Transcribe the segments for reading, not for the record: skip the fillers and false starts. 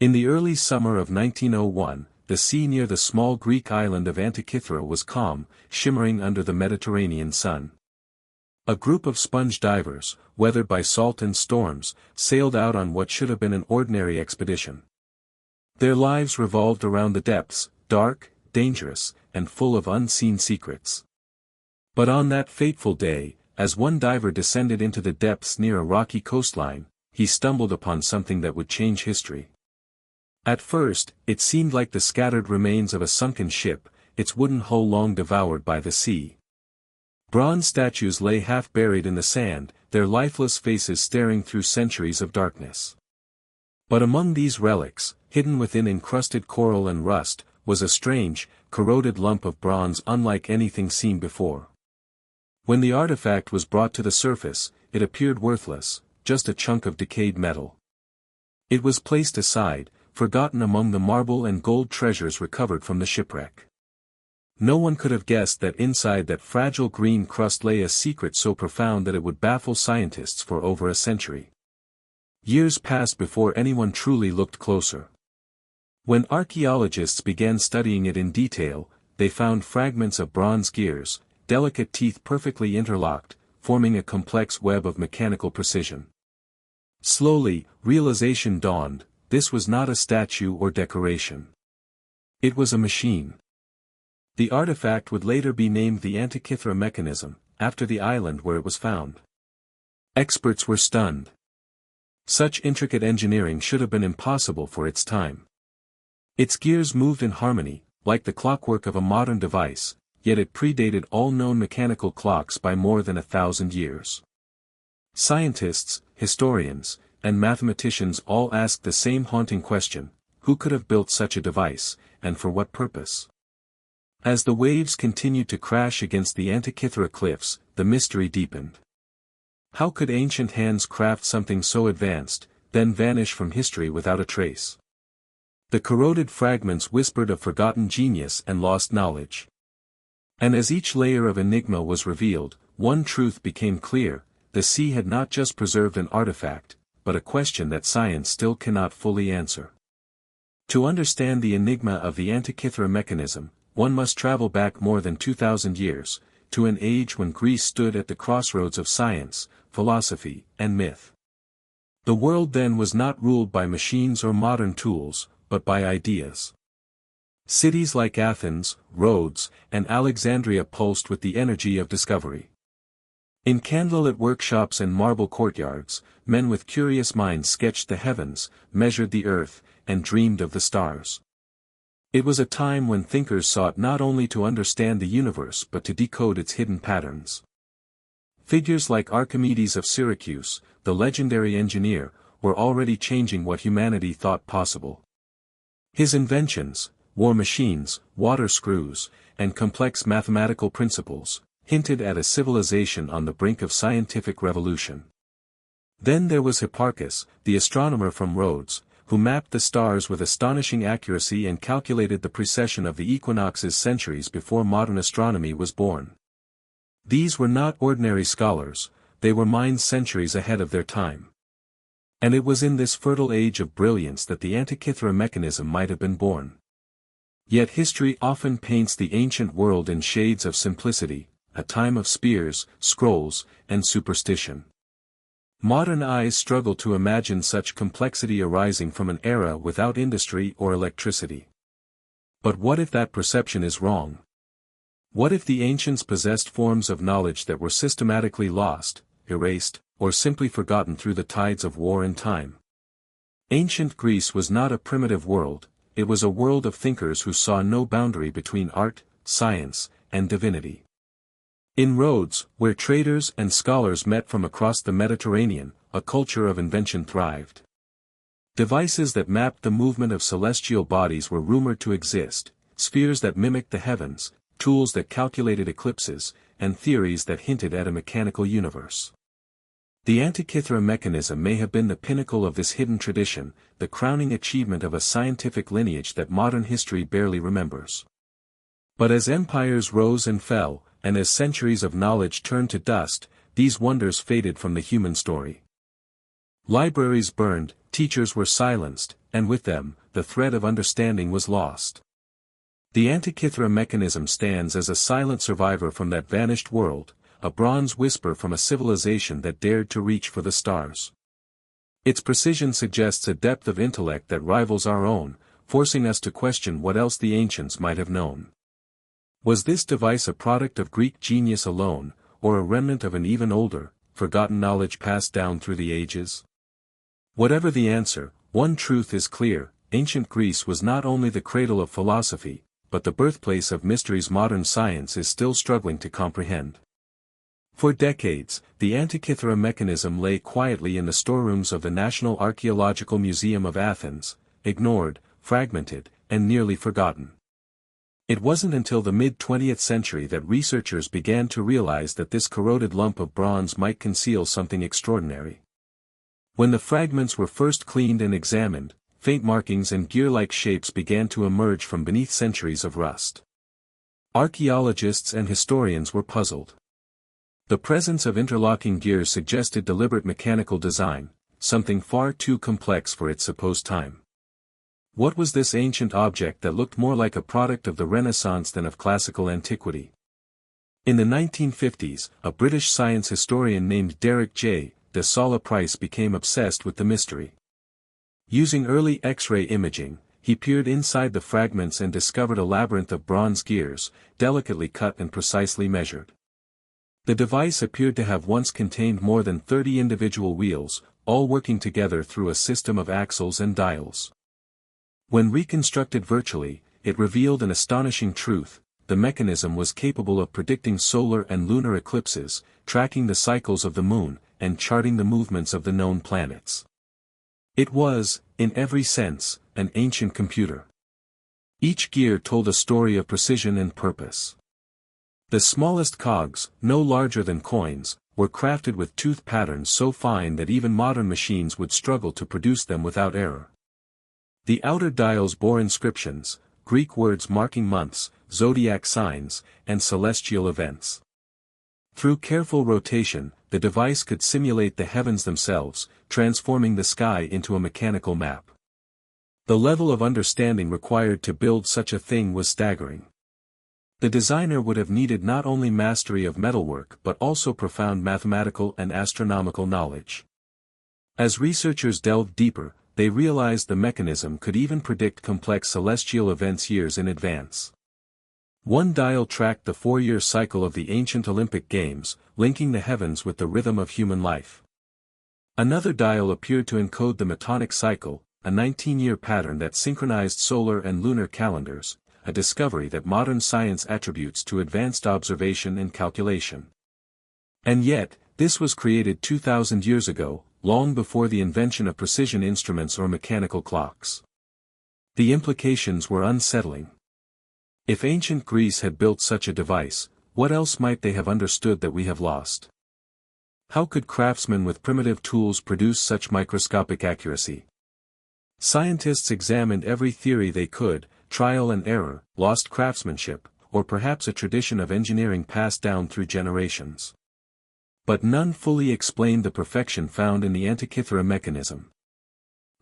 In the early summer of 1901, the sea near the small Greek island of Antikythera was calm, shimmering under the Mediterranean sun. A group of sponge divers, weathered by salt and storms, sailed out on what should have been an ordinary expedition. Their lives revolved around the depths, dark, dangerous, and full of unseen secrets. But on that fateful day, as one diver descended into the depths near a rocky coastline, he stumbled upon something that would change history. At first, it seemed like the scattered remains of a sunken ship, its wooden hull long devoured by the sea. Bronze statues lay half buried in the sand, their lifeless faces staring through centuries of darkness. But among these relics, hidden within encrusted coral and rust, was a strange, corroded lump of bronze unlike anything seen before. When the artifact was brought to the surface, it appeared worthless, just a chunk of decayed metal. It was placed aside, forgotten among the marble and gold treasures recovered from the shipwreck. No one could have guessed that inside that fragile green crust lay a secret so profound that it would baffle scientists for over a century. Years passed before anyone truly looked closer. When archaeologists began studying it in detail, they found fragments of bronze gears, delicate teeth perfectly interlocked, forming a complex web of mechanical precision. Slowly, realization dawned: this was not a statue or decoration. It was a machine. The artifact would later be named the Antikythera Mechanism, after the island where it was found. Experts were stunned. Such intricate engineering should have been impossible for its time. Its gears moved in harmony, like the clockwork of a modern device, yet it predated all known mechanical clocks by more than 1,000 years. Scientists, historians, and mathematicians all asked the same haunting question: who could have built such a device, and for what purpose? As the waves continued to crash against the Antikythera cliffs, the mystery deepened. How could ancient hands craft something so advanced, then vanish from history without a trace? The corroded fragments whispered of forgotten genius and lost knowledge. And as each layer of enigma was revealed, one truth became clear: the sea had not just preserved an artifact, but a question that science still cannot fully answer. To understand the enigma of the Antikythera Mechanism, one must travel back more than 2,000 years, to an age when Greece stood at the crossroads of science, philosophy, and myth. The world then was not ruled by machines or modern tools, but by ideas. Cities like Athens, Rhodes, and Alexandria pulsed with the energy of discovery. In candlelit workshops and marble courtyards, men with curious minds sketched the heavens, measured the earth, and dreamed of the stars. It was a time when thinkers sought not only to understand the universe but to decode its hidden patterns. Figures like Archimedes of Syracuse, the legendary engineer, were already changing what humanity thought possible. His inventions, war machines, water screws, and complex mathematical principles, hinted at a civilization on the brink of scientific revolution. Then there was Hipparchus, the astronomer from Rhodes, who mapped the stars with astonishing accuracy and calculated the precession of the equinoxes centuries before modern astronomy was born. These were not ordinary scholars, they were minds centuries ahead of their time. And it was in this fertile age of brilliance that the Antikythera Mechanism might have been born. Yet history often paints the ancient world in shades of simplicity, a time of spears, scrolls, and superstition. Modern eyes struggle to imagine such complexity arising from an era without industry or electricity. But what if that perception is wrong? What if the ancients possessed forms of knowledge that were systematically lost, erased, or simply forgotten through the tides of war and time? Ancient Greece was not a primitive world, it was a world of thinkers who saw no boundary between art, science, and divinity. In Rhodes, where traders and scholars met from across the Mediterranean, a culture of invention thrived. Devices that mapped the movement of celestial bodies were rumored to exist, spheres that mimicked the heavens, tools that calculated eclipses, and theories that hinted at a mechanical universe. The Antikythera Mechanism may have been the pinnacle of this hidden tradition, the crowning achievement of a scientific lineage that modern history barely remembers. But as empires rose and fell, and as centuries of knowledge turned to dust, these wonders faded from the human story. Libraries burned, teachers were silenced, and with them, the thread of understanding was lost. The Antikythera Mechanism stands as a silent survivor from that vanished world, a bronze whisper from a civilization that dared to reach for the stars. Its precision suggests a depth of intellect that rivals our own, forcing us to question what else the ancients might have known. Was this device a product of Greek genius alone, or a remnant of an even older, forgotten knowledge passed down through the ages? Whatever the answer, one truth is clear: ancient Greece was not only the cradle of philosophy, but the birthplace of mysteries modern science is still struggling to comprehend. For decades, the Antikythera Mechanism lay quietly in the storerooms of the National Archaeological Museum of Athens, ignored, fragmented, and nearly forgotten. It wasn't until the mid-20th century that researchers began to realize that this corroded lump of bronze might conceal something extraordinary. When the fragments were first cleaned and examined, faint markings and gear-like shapes began to emerge from beneath centuries of rust. Archaeologists and historians were puzzled. The presence of interlocking gears suggested deliberate mechanical design, something far too complex for its supposed time. What was this ancient object that looked more like a product of the Renaissance than of classical antiquity? In the 1950s, a British science historian named Derek J. de Solla Price became obsessed with the mystery. Using early X-ray imaging, he peered inside the fragments and discovered a labyrinth of bronze gears, delicately cut and precisely measured. The device appeared to have once contained more than 30 individual wheels, all working together through a system of axles and dials. When reconstructed virtually, it revealed an astonishing truth: the mechanism was capable of predicting solar and lunar eclipses, tracking the cycles of the moon, and charting the movements of the known planets. It was, in every sense, an ancient computer. Each gear told a story of precision and purpose. The smallest cogs, no larger than coins, were crafted with tooth patterns so fine that even modern machines would struggle to produce them without error. The outer dials bore inscriptions, Greek words marking months, zodiac signs, and celestial events. Through careful rotation, the device could simulate the heavens themselves, transforming the sky into a mechanical map. The level of understanding required to build such a thing was staggering. The designer would have needed not only mastery of metalwork but also profound mathematical and astronomical knowledge. As researchers delved deeper, they realized the mechanism could even predict complex celestial events years in advance. One dial tracked the 4-year cycle of the ancient Olympic Games, linking the heavens with the rhythm of human life. Another dial appeared to encode the Metonic cycle, a 19-year pattern that synchronized solar and lunar calendars, a discovery that modern science attributes to advanced observation and calculation. And yet, this was created 2,000 years ago, long before the invention of precision instruments or mechanical clocks. The implications were unsettling. If ancient Greece had built such a device, what else might they have understood that we have lost? How could craftsmen with primitive tools produce such microscopic accuracy? Scientists examined every theory they could: trial and error, lost craftsmanship, or perhaps a tradition of engineering passed down through generations. But none fully explained the perfection found in the Antikythera Mechanism.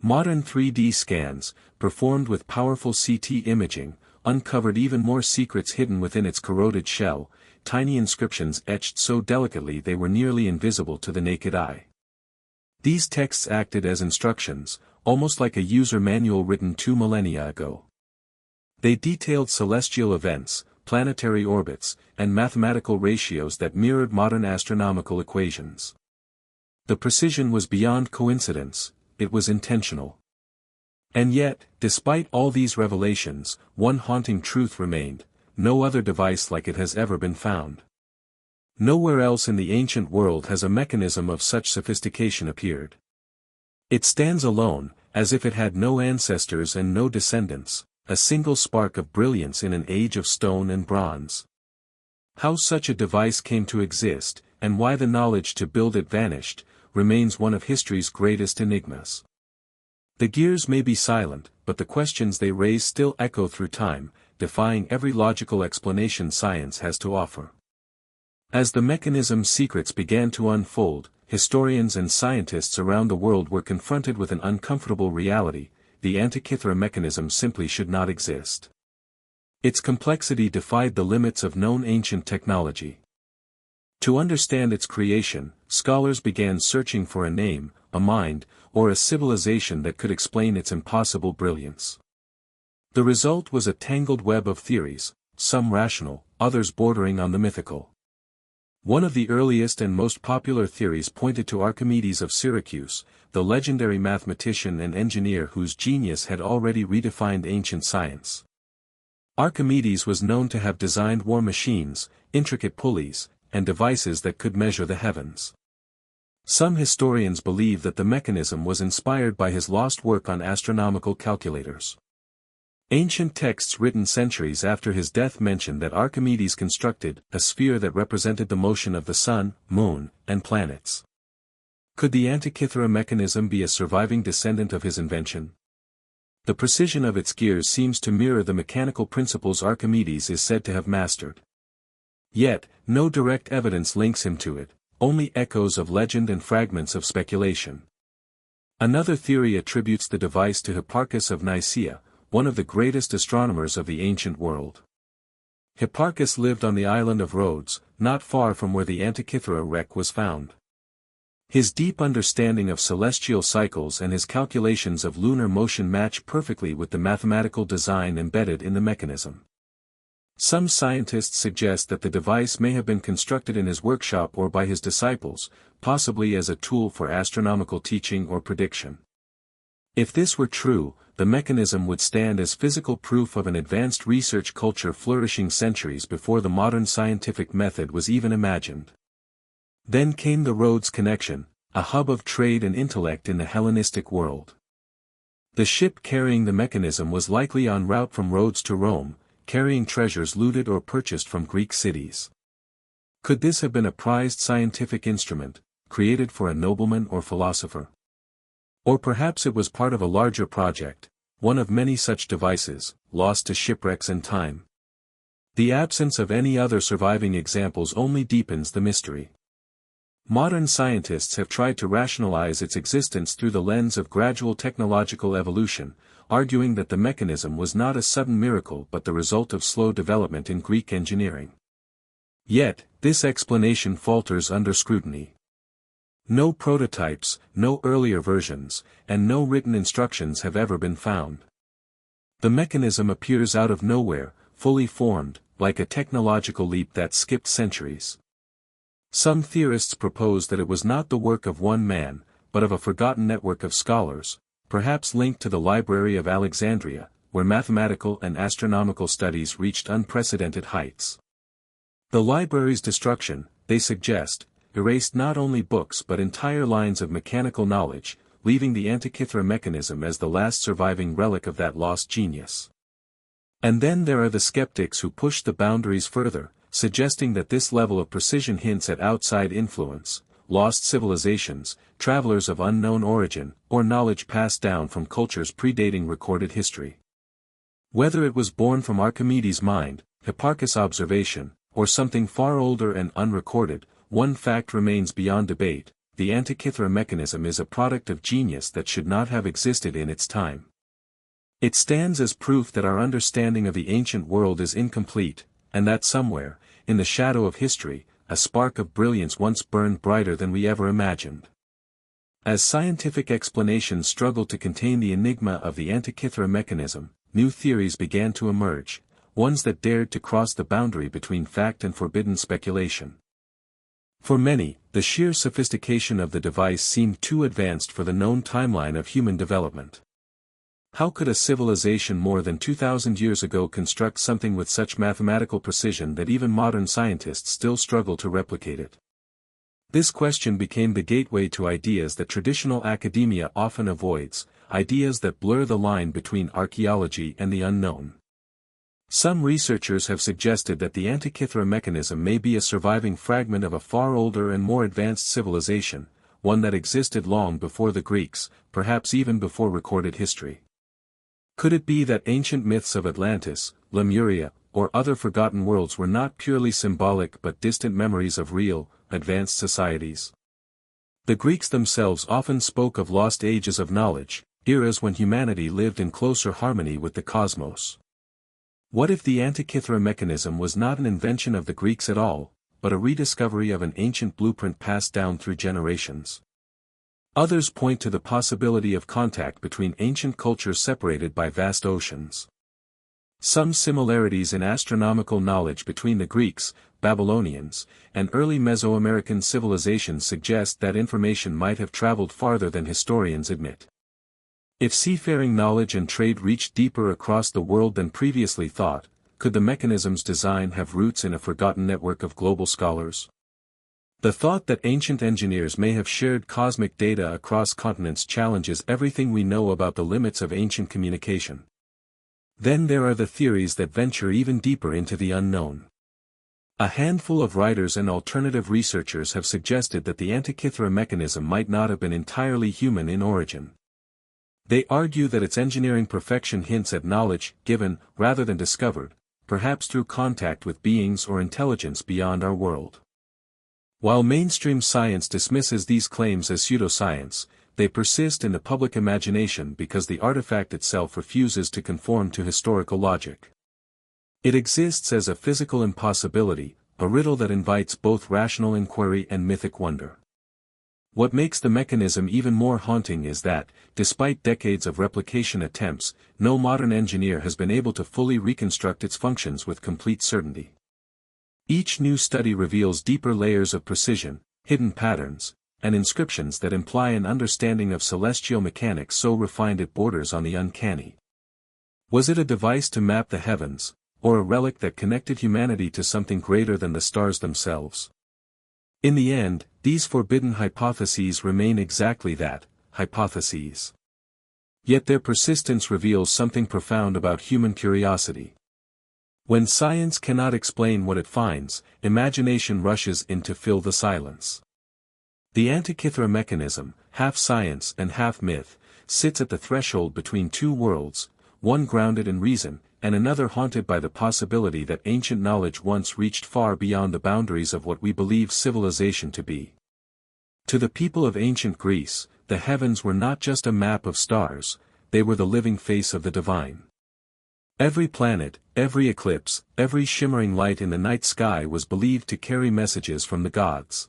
Modern 3D scans, performed with powerful CT imaging, uncovered even more secrets hidden within its corroded shell, tiny inscriptions etched so delicately they were nearly invisible to the naked eye. These texts acted as instructions, almost like a user manual written 2 millennia ago. They detailed celestial events, planetary orbits, and mathematical ratios that mirrored modern astronomical equations. The precision was beyond coincidence, it was intentional. And yet, despite all these revelations, one haunting truth remained: no other device like it has ever been found. Nowhere else in the ancient world has a mechanism of such sophistication appeared. It stands alone, as if it had no ancestors and no descendants, a single spark of brilliance in an age of stone and bronze. How such a device came to exist, and why the knowledge to build it vanished, remains one of history's greatest enigmas. The gears may be silent, but the questions they raise still echo through time, defying every logical explanation science has to offer. As the mechanism's secrets began to unfold, historians and scientists around the world were confronted with an uncomfortable reality: the Antikythera mechanism simply should not exist. Its complexity defied the limits of known ancient technology. To understand its creation, scholars began searching for a name, a mind, or a civilization that could explain its impossible brilliance. The result was a tangled web of theories, some rational, others bordering on the mythical. One of the earliest and most popular theories pointed to Archimedes of Syracuse, the legendary mathematician and engineer whose genius had already redefined ancient science. Archimedes was known to have designed war machines, intricate pulleys, and devices that could measure the heavens. Some historians believe that the mechanism was inspired by his lost work on astronomical calculators. Ancient texts written centuries after his death mention that Archimedes constructed a sphere that represented the motion of the sun, moon, and planets. Could the Antikythera mechanism be a surviving descendant of his invention? The precision of its gears seems to mirror the mechanical principles Archimedes is said to have mastered. Yet, no direct evidence links him to it, only echoes of legend and fragments of speculation. Another theory attributes the device to Hipparchus of Nicaea, one of the greatest astronomers of the ancient world. Hipparchus lived on the island of Rhodes, not far from where the Antikythera wreck was found. His deep understanding of celestial cycles and his calculations of lunar motion match perfectly with the mathematical design embedded in the mechanism. Some scientists suggest that the device may have been constructed in his workshop or by his disciples, possibly as a tool for astronomical teaching or prediction. If this were true, the mechanism would stand as physical proof of an advanced research culture flourishing centuries before the modern scientific method was even imagined. Then came the Rhodes connection, a hub of trade and intellect in the Hellenistic world. The ship carrying the mechanism was likely en route from Rhodes to Rome, carrying treasures looted or purchased from Greek cities. Could this have been a prized scientific instrument, created for a nobleman or philosopher? Or perhaps it was part of a larger project, one of many such devices, lost to shipwrecks and time. The absence of any other surviving examples only deepens the mystery. Modern scientists have tried to rationalize its existence through the lens of gradual technological evolution, arguing that the mechanism was not a sudden miracle but the result of slow development in Greek engineering. Yet, this explanation falters under scrutiny. No prototypes, no earlier versions, and no written instructions have ever been found. The mechanism appears out of nowhere, fully formed, like a technological leap that skipped centuries. Some theorists propose that it was not the work of one man, but of a forgotten network of scholars, perhaps linked to the Library of Alexandria, where mathematical and astronomical studies reached unprecedented heights. The library's destruction, they suggest, erased not only books but entire lines of mechanical knowledge, leaving the Antikythera mechanism as the last surviving relic of that lost genius. And then there are the skeptics who push the boundaries further, suggesting that this level of precision hints at outside influence, lost civilizations, travelers of unknown origin, or knowledge passed down from cultures predating recorded history. Whether it was born from Archimedes' mind, Hipparchus' observation, or something far older and unrecorded, one fact remains beyond debate: the Antikythera mechanism is a product of genius that should not have existed in its time. It stands as proof that our understanding of the ancient world is incomplete, and that somewhere, in the shadow of history, a spark of brilliance once burned brighter than we ever imagined. As scientific explanations struggled to contain the enigma of the Antikythera mechanism, new theories began to emerge, ones that dared to cross the boundary between fact and forbidden speculation. For many, the sheer sophistication of the device seemed too advanced for the known timeline of human development. How could a civilization more than 2,000 years ago construct something with such mathematical precision that even modern scientists still struggle to replicate it? This question became the gateway to ideas that traditional academia often avoids, ideas that blur the line between archaeology and the unknown. Some researchers have suggested that the Antikythera mechanism may be a surviving fragment of a far older and more advanced civilization, one that existed long before the Greeks, perhaps even before recorded history. Could it be that ancient myths of Atlantis, Lemuria, or other forgotten worlds were not purely symbolic but distant memories of real, advanced societies? The Greeks themselves often spoke of lost ages of knowledge, eras when humanity lived in closer harmony with the cosmos. What if the Antikythera mechanism was not an invention of the Greeks at all, but a rediscovery of an ancient blueprint passed down through generations? Others point to the possibility of contact between ancient cultures separated by vast oceans. Some similarities in astronomical knowledge between the Greeks, Babylonians, and early Mesoamerican civilizations suggest that information might have traveled farther than historians admit. If seafaring knowledge and trade reached deeper across the world than previously thought, could the mechanism's design have roots in a forgotten network of global scholars? The thought that ancient engineers may have shared cosmic data across continents challenges everything we know about the limits of ancient communication. Then there are the theories that venture even deeper into the unknown. A handful of writers and alternative researchers have suggested that the Antikythera mechanism might not have been entirely human in origin. They argue that its engineering perfection hints at knowledge given, rather than discovered, perhaps through contact with beings or intelligence beyond our world. While mainstream science dismisses these claims as pseudoscience, they persist in the public imagination because the artifact itself refuses to conform to historical logic. It exists as a physical impossibility, a riddle that invites both rational inquiry and mythic wonder. What makes the mechanism even more haunting is that, despite decades of replication attempts, no modern engineer has been able to fully reconstruct its functions with complete certainty. Each new study reveals deeper layers of precision, hidden patterns, and inscriptions that imply an understanding of celestial mechanics so refined it borders on the uncanny. Was it a device to map the heavens, or a relic that connected humanity to something greater than the stars themselves? In the end, these forbidden hypotheses remain exactly that, hypotheses. Yet their persistence reveals something profound about human curiosity. When science cannot explain what it finds, imagination rushes in to fill the silence. The Antikythera mechanism, half science and half myth, sits at the threshold between two worlds, one grounded in reason, and another haunted by the possibility that ancient knowledge once reached far beyond the boundaries of what we believe civilization to be. To the people of ancient Greece, the heavens were not just a map of stars, they were the living face of the divine. Every planet, every eclipse, every shimmering light in the night sky was believed to carry messages from the gods.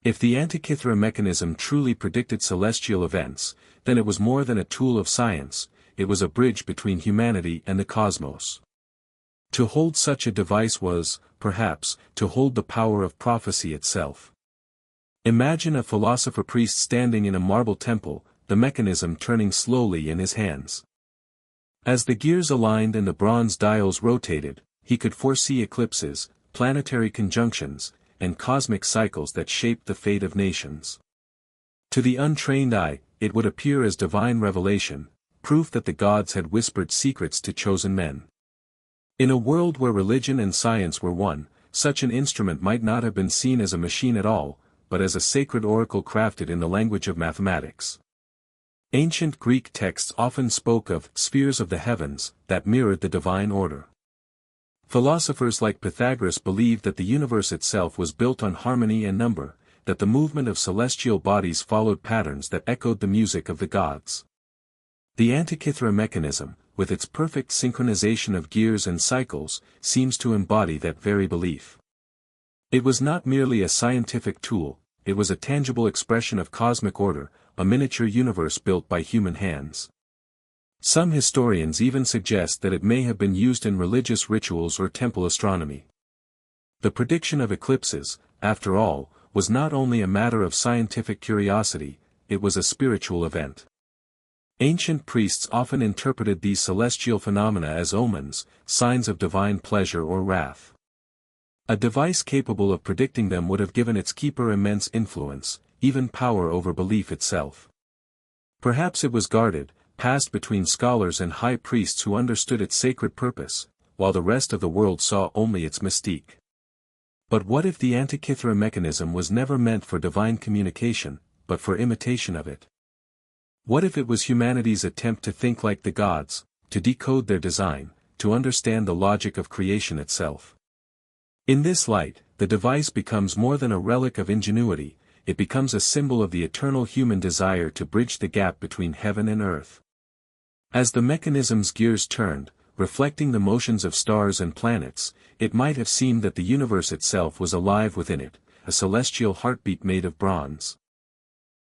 If the Antikythera mechanism truly predicted celestial events, then it was more than a tool of science, it was a bridge between humanity and the cosmos. To hold such a device was, perhaps, to hold the power of prophecy itself. Imagine a philosopher priest standing in a marble temple, the mechanism turning slowly in his hands. As the gears aligned and the bronze dials rotated, he could foresee eclipses, planetary conjunctions, and cosmic cycles that shaped the fate of nations. To the untrained eye, it would appear as divine revelation, proof that the gods had whispered secrets to chosen men. In a world where religion and science were one, such an instrument might not have been seen as a machine at all, but as a sacred oracle crafted in the language of mathematics. Ancient Greek texts often spoke of spheres of the heavens that mirrored the divine order. Philosophers like Pythagoras believed that the universe itself was built on harmony and number, that the movement of celestial bodies followed patterns that echoed the music of the gods. The Antikythera mechanism, with its perfect synchronization of gears and cycles, seems to embody that very belief. It was not merely a scientific tool, it was a tangible expression of cosmic order, a miniature universe built by human hands. Some historians even suggest that it may have been used in religious rituals or temple astronomy. The prediction of eclipses, after all, was not only a matter of scientific curiosity, it was a spiritual event. Ancient priests often interpreted these celestial phenomena as omens, signs of divine pleasure or wrath. A device capable of predicting them would have given its keeper immense influence, even power over belief itself. Perhaps it was guarded, passed between scholars and high priests who understood its sacred purpose, while the rest of the world saw only its mystique. But what if the Antikythera mechanism was never meant for divine communication, but for imitation of it? What if it was humanity's attempt to think like the gods, to decode their design, to understand the logic of creation itself? In this light, the device becomes more than a relic of ingenuity, it becomes a symbol of the eternal human desire to bridge the gap between heaven and earth. As the mechanism's gears turned, reflecting the motions of stars and planets, it might have seemed that the universe itself was alive within it, a celestial heartbeat made of bronze.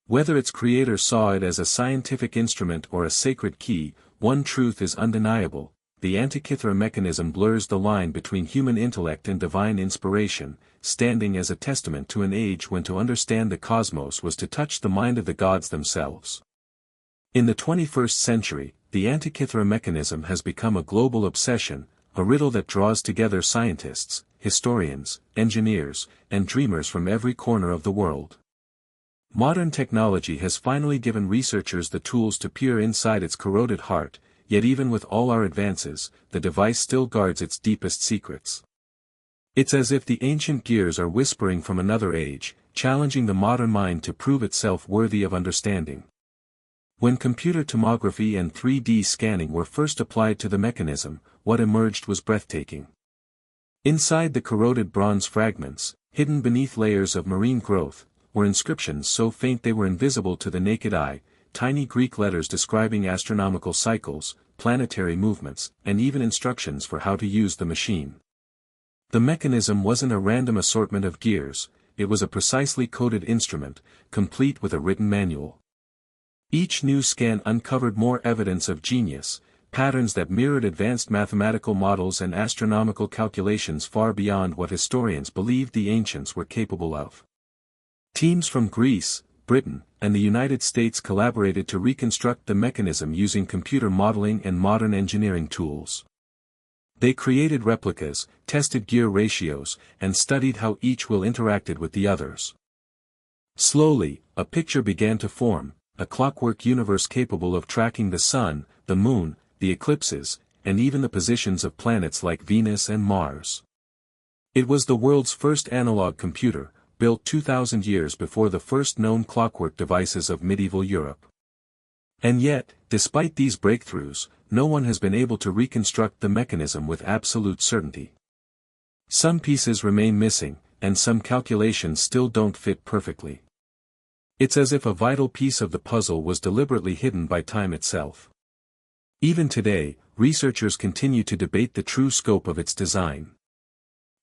Whether its creator saw it as a scientific instrument or a sacred key, one truth is undeniable: the Antikythera mechanism blurs the line between human intellect and divine inspiration, standing as a testament to an age when to understand the cosmos was to touch the mind of the gods themselves. In the 21st century, the Antikythera mechanism has become a global obsession, a riddle that draws together scientists, historians, engineers, and dreamers from every corner of the world. Modern technology has finally given researchers the tools to peer inside its corroded heart, yet even with all our advances, the device still guards its deepest secrets. It's as if the ancient gears are whispering from another age, challenging the modern mind to prove itself worthy of understanding. When computer tomography and 3D scanning were first applied to the mechanism, what emerged was breathtaking. Inside the corroded bronze fragments, hidden beneath layers of marine growth, were inscriptions so faint they were invisible to the naked eye, tiny Greek letters describing astronomical cycles, planetary movements, and even instructions for how to use the machine. The mechanism wasn't a random assortment of gears, it was a precisely coded instrument, complete with a written manual. Each new scan uncovered more evidence of genius, patterns that mirrored advanced mathematical models and astronomical calculations far beyond what historians believed the ancients were capable of. Teams from Greece, Britain, and the United States collaborated to reconstruct the mechanism using computer modeling and modern engineering tools. They created replicas, tested gear ratios, and studied how each wheel interacted with the others. Slowly, a picture began to form, a clockwork universe capable of tracking the sun, the moon, the eclipses, and even the positions of planets like Venus and Mars. It was the world's first analog computer, built 2,000 years before the first known clockwork devices of medieval Europe. And yet, despite these breakthroughs, no one has been able to reconstruct the mechanism with absolute certainty. Some pieces remain missing, and some calculations still don't fit perfectly. It's as if a vital piece of the puzzle was deliberately hidden by time itself. Even today, researchers continue to debate the true scope of its design.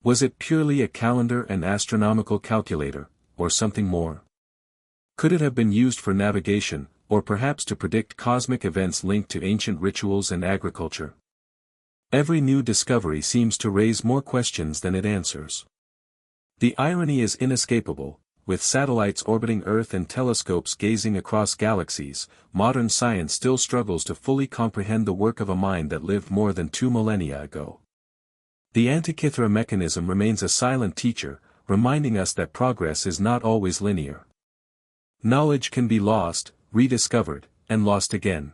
Was it purely a calendar and astronomical calculator, or something more? Could it have been used for navigation, or perhaps to predict cosmic events linked to ancient rituals and agriculture? Every new discovery seems to raise more questions than it answers. The irony is inescapable. With satellites orbiting Earth and telescopes gazing across galaxies, modern science still struggles to fully comprehend the work of a mind that lived more than 2 millennia ago. The Antikythera mechanism remains a silent teacher, reminding us that progress is not always linear. Knowledge can be lost, rediscovered, and lost again.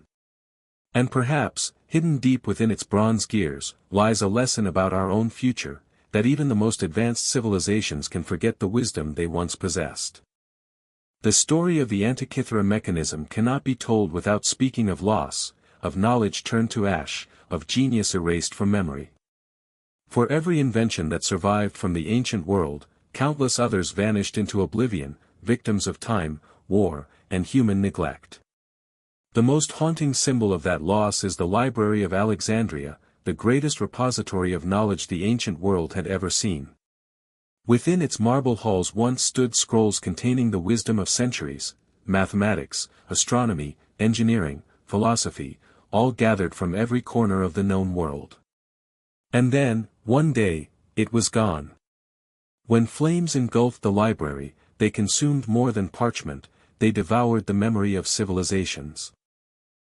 And perhaps, hidden deep within its bronze gears, lies a lesson about our own future, that even the most advanced civilizations can forget the wisdom they once possessed. The story of the Antikythera mechanism cannot be told without speaking of loss, of knowledge turned to ash, of genius erased from memory. For every invention that survived from the ancient world, countless others vanished into oblivion, victims of time, war, and human neglect. The most haunting symbol of that loss is the Library of Alexandria, the greatest repository of knowledge the ancient world had ever seen. Within its marble halls once stood scrolls containing the wisdom of centuries, mathematics, astronomy, engineering, philosophy, all gathered from every corner of the known world. And then, one day, it was gone. When flames engulfed the library, they consumed more than parchment, they devoured the memory of civilizations.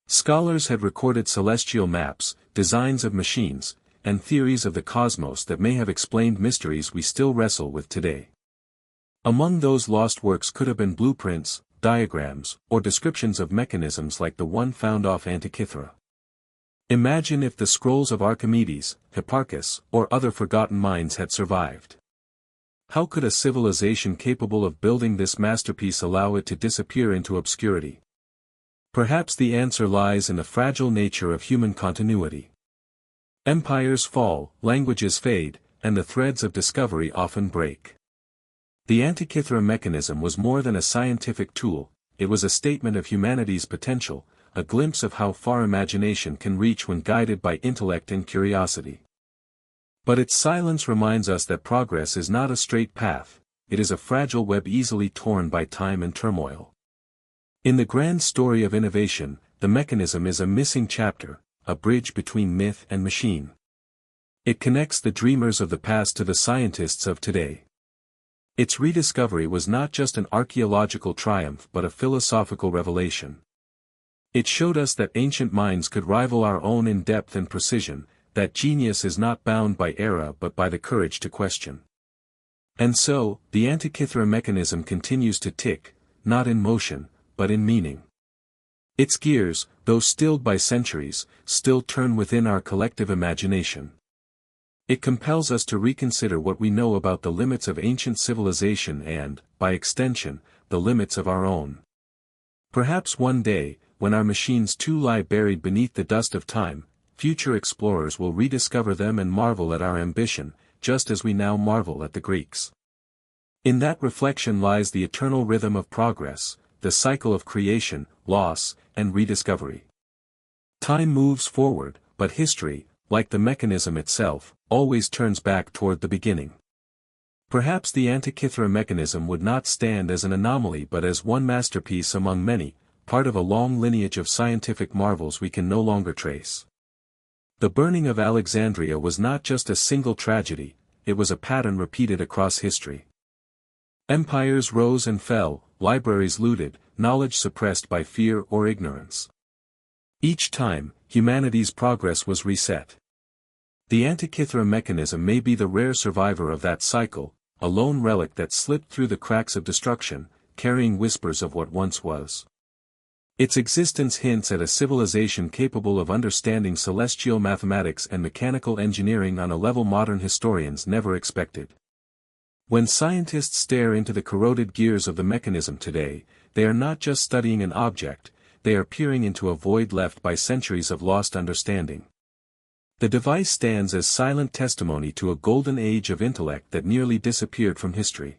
Scholars had recorded celestial maps, designs of machines, and theories of the cosmos that may have explained mysteries we still wrestle with today. Among those lost works could have been blueprints, diagrams, or descriptions of mechanisms like the one found off Antikythera. Imagine if the scrolls of Archimedes, Hipparchus, or other forgotten minds had survived. How could a civilization capable of building this masterpiece allow it to disappear into obscurity? Perhaps the answer lies in the fragile nature of human continuity. Empires fall, languages fade, and the threads of discovery often break. The Antikythera mechanism was more than a scientific tool, it was a statement of humanity's potential, a glimpse of how far imagination can reach when guided by intellect and curiosity. But its silence reminds us that progress is not a straight path, it is a fragile web easily torn by time and turmoil. In the grand story of innovation, the mechanism is a missing chapter, a bridge between myth and machine. It connects the dreamers of the past to the scientists of today. Its rediscovery was not just an archaeological triumph but a philosophical revelation. It showed us that ancient minds could rival our own in depth and precision, that genius is not bound by era but by the courage to question. And so, the Antikythera mechanism continues to tick, not in motion, but in meaning. Its gears, though stilled by centuries, still turn within our collective imagination. It compels us to reconsider what we know about the limits of ancient civilization and, by extension, the limits of our own. Perhaps one day, when our machines too lie buried beneath the dust of time, future explorers will rediscover them and marvel at our ambition, just as we now marvel at the Greeks. In that reflection lies the eternal rhythm of progress, the cycle of creation, loss, and rediscovery. Time moves forward, but history, like the mechanism itself, always turns back toward the beginning. Perhaps the Antikythera mechanism would not stand as an anomaly but as one masterpiece among many, part of a long lineage of scientific marvels we can no longer trace. The burning of Alexandria was not just a single tragedy, it was a pattern repeated across history. Empires rose and fell, libraries looted, knowledge suppressed by fear or ignorance. Each time, humanity's progress was reset. The Antikythera mechanism may be the rare survivor of that cycle, a lone relic that slipped through the cracks of destruction, carrying whispers of what once was. Its existence hints at a civilization capable of understanding celestial mathematics and mechanical engineering on a level modern historians never expected. When scientists stare into the corroded gears of the mechanism today, they are not just studying an object, they are peering into a void left by centuries of lost understanding. The device stands as silent testimony to a golden age of intellect that nearly disappeared from history.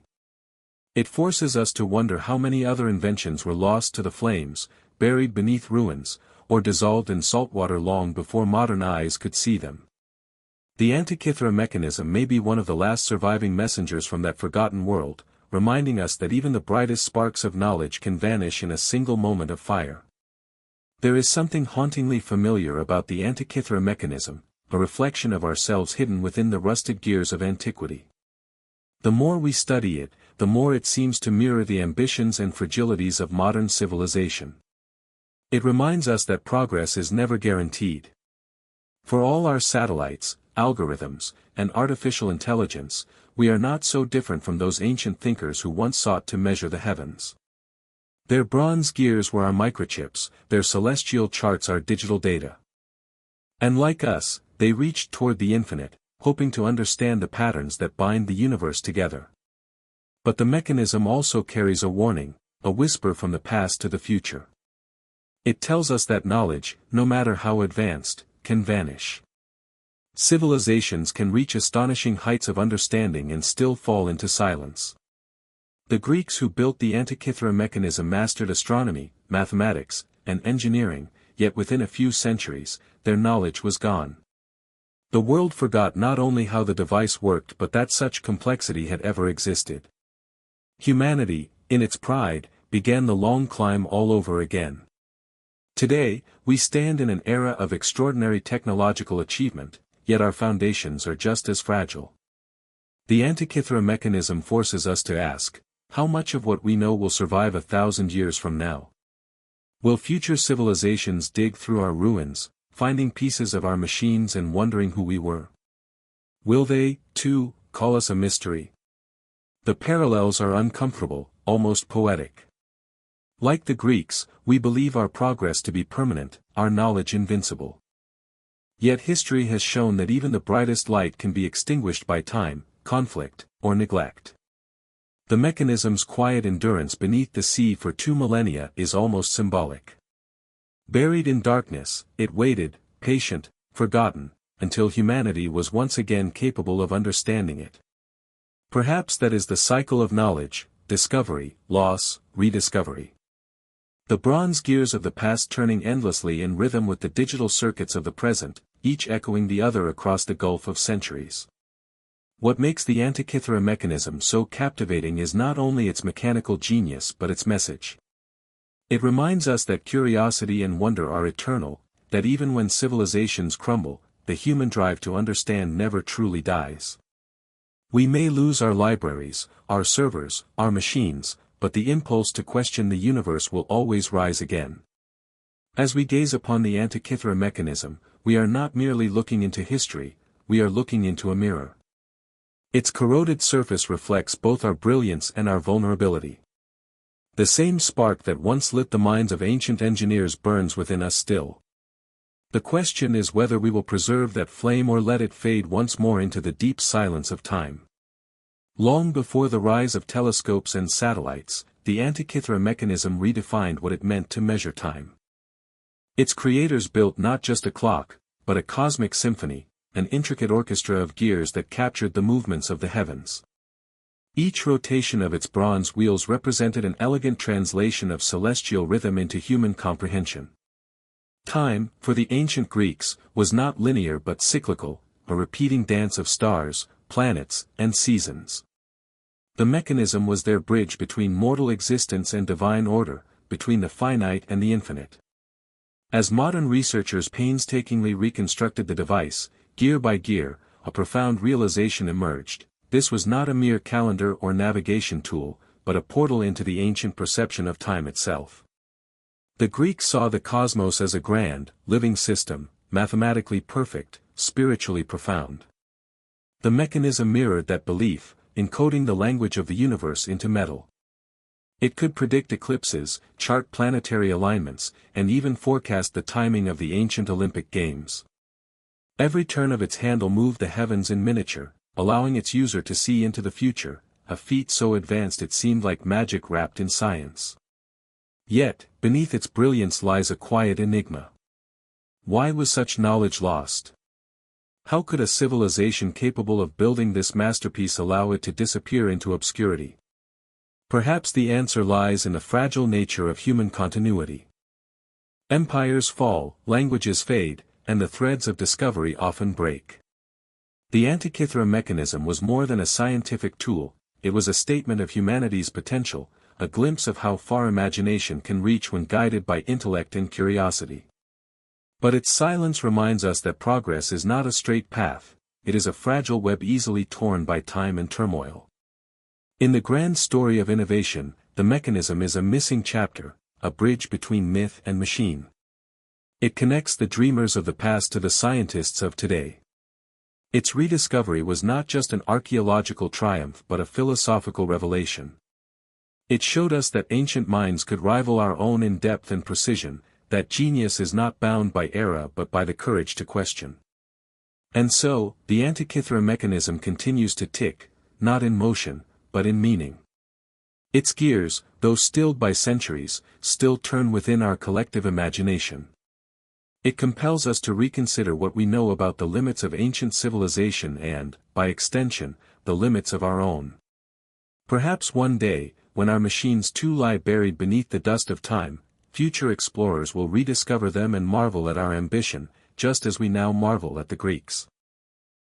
It forces us to wonder how many other inventions were lost to the flames, buried beneath ruins, or dissolved in saltwater long before modern eyes could see them. The Antikythera mechanism may be one of the last surviving messengers from that forgotten world, reminding us that even the brightest sparks of knowledge can vanish in a single moment of fire. There is something hauntingly familiar about the Antikythera mechanism, a reflection of ourselves hidden within the rusted gears of antiquity. The more we study it, the more it seems to mirror the ambitions and fragilities of modern civilization. It reminds us that progress is never guaranteed. For all our satellites, algorithms, and artificial intelligence, we are not so different from those ancient thinkers who once sought to measure the heavens. Their bronze gears were our microchips, their celestial charts our digital data. And like us, they reached toward the infinite, hoping to understand the patterns that bind the universe together. But the mechanism also carries a warning, a whisper from the past to the future. It tells us that knowledge, no matter how advanced, can vanish. Civilizations can reach astonishing heights of understanding and still fall into silence. The Greeks who built the Antikythera mechanism mastered astronomy, mathematics, and engineering, yet within a few centuries, their knowledge was gone. The world forgot not only how the device worked but that such complexity had ever existed. Humanity, in its pride, began the long climb all over again. Today, we stand in an era of extraordinary technological achievement, yet our foundations are just as fragile. The Antikythera mechanism forces us to ask, how much of what we know will survive 1,000 years from now? Will future civilizations dig through our ruins, finding pieces of our machines and wondering who we were? Will they, too, call us a mystery? The parallels are uncomfortable, almost poetic. Like the Greeks, we believe our progress to be permanent, our knowledge invincible. Yet history has shown that even the brightest light can be extinguished by time, conflict, or neglect. The mechanism's quiet endurance beneath the sea for 2 millennia is almost symbolic. Buried in darkness, it waited, patient, forgotten, until humanity was once again capable of understanding it. Perhaps that is the cycle of knowledge, discovery, loss, rediscovery. The bronze gears of the past turning endlessly in rhythm with the digital circuits of the present, each echoing the other across the gulf of centuries. What makes the Antikythera mechanism so captivating is not only its mechanical genius but its message. It reminds us that curiosity and wonder are eternal, that even when civilizations crumble, the human drive to understand never truly dies. We may lose our libraries, our servers, our machines, but the impulse to question the universe will always rise again. As we gaze upon the Antikythera mechanism, we are not merely looking into history, we are looking into a mirror. Its corroded surface reflects both our brilliance and our vulnerability. The same spark that once lit the minds of ancient engineers burns within us still. The question is whether we will preserve that flame or let it fade once more into the deep silence of time. Long before the rise of telescopes and satellites, the Antikythera mechanism redefined what it meant to measure time. Its creators built not just a clock, but a cosmic symphony, an intricate orchestra of gears that captured the movements of the heavens. Each rotation of its bronze wheels represented an elegant translation of celestial rhythm into human comprehension. Time, for the ancient Greeks, was not linear but cyclical, a repeating dance of stars, planets, and seasons. The mechanism was their bridge between mortal existence and divine order, between the finite and the infinite. As modern researchers painstakingly reconstructed the device, gear by gear, a profound realization emerged: this was not a mere calendar or navigation tool, but a portal into the ancient perception of time itself. The Greeks saw the cosmos as a grand, living system, mathematically perfect, spiritually profound. The mechanism mirrored that belief, encoding the language of the universe into metal. It could predict eclipses, chart planetary alignments, and even forecast the timing of the ancient Olympic Games. Every turn of its handle moved the heavens in miniature, allowing its user to see into the future, a feat so advanced it seemed like magic wrapped in science. Yet, beneath its brilliance lies a quiet enigma. Why was such knowledge lost? How could a civilization capable of building this masterpiece allow it to disappear into obscurity? Perhaps the answer lies in the fragile nature of human continuity. Empires fall, languages fade, and the threads of discovery often break. The Antikythera mechanism was more than a scientific tool, it was a statement of humanity's potential, a glimpse of how far imagination can reach when guided by intellect and curiosity. But its silence reminds us that progress is not a straight path, it is a fragile web easily torn by time and turmoil. In the grand story of innovation, the mechanism is a missing chapter, a bridge between myth and machine. It connects the dreamers of the past to the scientists of today. Its rediscovery was not just an archaeological triumph but a philosophical revelation. It showed us that ancient minds could rival our own in depth and precision, that genius is not bound by era but by the courage to question. And so, the Antikythera mechanism continues to tick, not in motion, but in meaning. Its gears, though stilled by centuries, still turn within our collective imagination. It compels us to reconsider what we know about the limits of ancient civilization and, by extension, the limits of our own. Perhaps one day, when our machines too lie buried beneath the dust of time, future explorers will rediscover them and marvel at our ambition, just as we now marvel at the Greeks.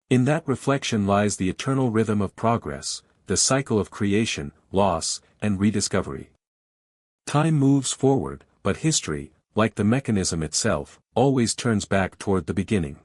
In that reflection lies the eternal rhythm of progress, the cycle of creation, loss, and rediscovery. Time moves forward, but history, like the mechanism itself, always turns back toward the beginning.